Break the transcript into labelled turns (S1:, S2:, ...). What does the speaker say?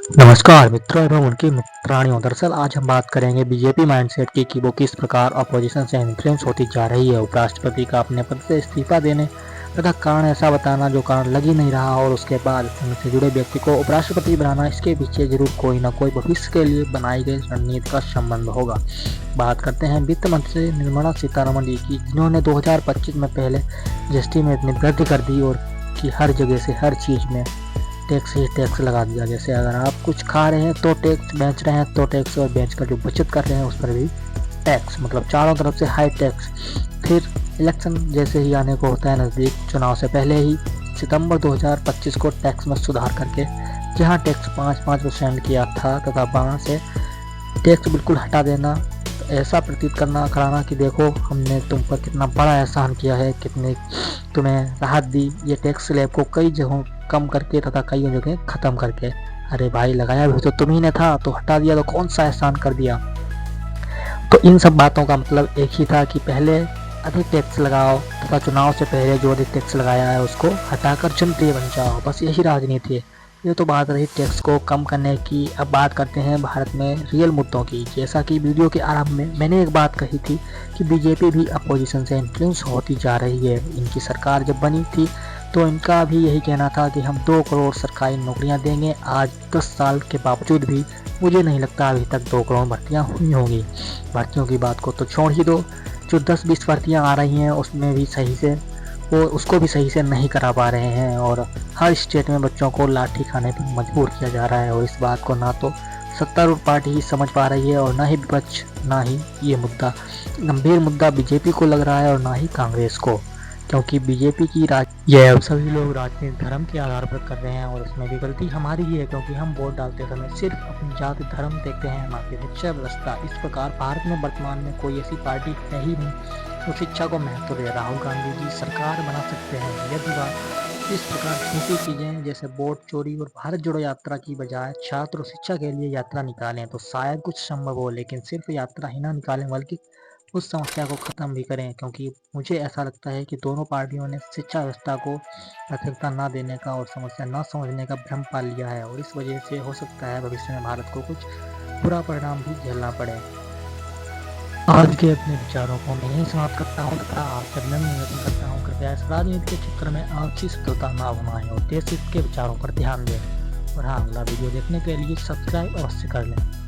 S1: नमस्कार मित्रों एवं उनकी मित्राणियों। दरअसल आज हम बात करेंगे बीजेपी माइंडसेट की कि वो किस प्रकार अपोजिशन से इन्फ्लुएंस होती जा रही है। उपराष्ट्रपति का अपने पद से इस्तीफा देने तथा कारण ऐसा बताना जो कारण लग ही नहीं रहा और उसके बाद संघ से जुड़े व्यक्ति को उपराष्ट्रपति बनाना, इसके पीछे जरूर कोई न कोई भविष्य के लिए बनाई गई रणनीति का संबंध होगा। बात करते हैं वित्त मंत्री निर्मला सीतारमण जी की, जिन्होंने 2025 में पहले जीएसटी में इतनी वृद्धि कर दी और कि हर जगह से हर चीज में टैक्स ही टैक्स लगा दिया। जैसे अगर आप कुछ खा रहे हैं तो टैक्स, बेच रहे हैं तो टैक्स, और बेच कर जो बचत कर रहे हैं उस पर भी टैक्स, मतलब चारों तरफ से हाई टैक्स। फिर इलेक्शन जैसे ही आने को होता है नज़दीक, चुनाव से पहले ही सितंबर 2025 को टैक्स में सुधार करके जहां टैक्स 5% किया था तथा वहाँ से टैक्स बिल्कुल हटा देना, तो ऐसा प्रतीत कराना कि देखो हमने तुम पर कितना बड़ा एहसान किया है, कितने तुम्हें राहत दी। ये टैक्स स्लैब को कई जगहों कम करके तथा कई जगह खत्म करके। अरे भाई, लगाया भी तो तुम ही ने था, तो हटा दिया तो कौन सा एहसान कर दिया। तो इन सब बातों का मतलब एक ही था कि पहले अधिक टैक्स लगाओ तथा चुनाव से पहले जो अधिक टैक्स लगाया है उसको हटाकर जनप्रिय बन जाओ। बस यही राजनीति है। ये तो बात रही टैक्स को कम करने की। अब बात करते हैं भारत में रियल मुद्दों की। जैसा कि वीडियो के आरंभ में मैंने एक बात कही थी कि बीजेपी भी अपोजिशन से इन्फ्लुएंस होती जा रही है। इनकी सरकार जब बनी थी तो इनका भी यही कहना था कि हम 2 करोड़ सरकारी नौकरियां देंगे। आज 10 साल के बावजूद भी मुझे नहीं लगता अभी तक 2 करोड़ भर्तियां हुई होंगी। भर्तियों की बात को तो छोड़ ही दो, जो 10-20 भर्तियां आ रही हैं उसमें भी सही से वो उसको भी सही से नहीं करा पा रहे हैं और हर स्टेट में बच्चों को लाठी खाने पर मजबूर किया जा रहा है। और इस बात को ना तो सत्तारूढ़ पार्टी ही समझ पा रही है और ना ही विपक्ष, ना ही ये मुद्दा गंभीर मुद्दा बीजेपी को लग रहा है और ना ही कांग्रेस को, क्योंकि बीजेपी की यह अब सभी लोग राजनीतिक धर्म के आधार पर कर रहे हैं और इसमें भी गलती हमारी ही है, क्योंकि हम वोट डालते समय सिर्फ अपनी जाति धर्म देखते हैं, ना कि शिक्षा व्यवस्था। इस प्रकार भारत में वर्तमान में कोई ऐसी पार्टी है ही नहीं जो शिक्षा को महत्व दे। राहुल गांधी जी सरकार बना सकते हैं यदि वह इस प्रकार छोटी चीजें जैसे वोट चोरी और भारत जोड़ो यात्रा की बजाय छात्र और शिक्षा के लिए यात्रा निकालें तो शायद कुछ संभव हो, लेकिन सिर्फ यात्रा ही ना निकालें बल्कि उस समस्या को ख़त्म भी करें। क्योंकि मुझे ऐसा लगता है कि दोनों पार्टियों ने शिक्षा व्यवस्था को प्राथमिकता ना देने का और समस्या ना समझने का भ्रम पाल लिया है और इस वजह से हो सकता है भविष्य में भारत को कुछ बुरा परिणाम भी झेलना पड़े। आज के अपने विचारों को मैं यही समाप्त करता हूँ तथा आपसे निवेदन करता हूँ, कृपया इस राजनीति के क्षेत्र में आपसी शत्रुता ना बनाएं और देश हित के विचारों पर ध्यान दें। और हाँ, अगला वीडियो देखने के लिए सब्सक्राइब अवश्य कर लें।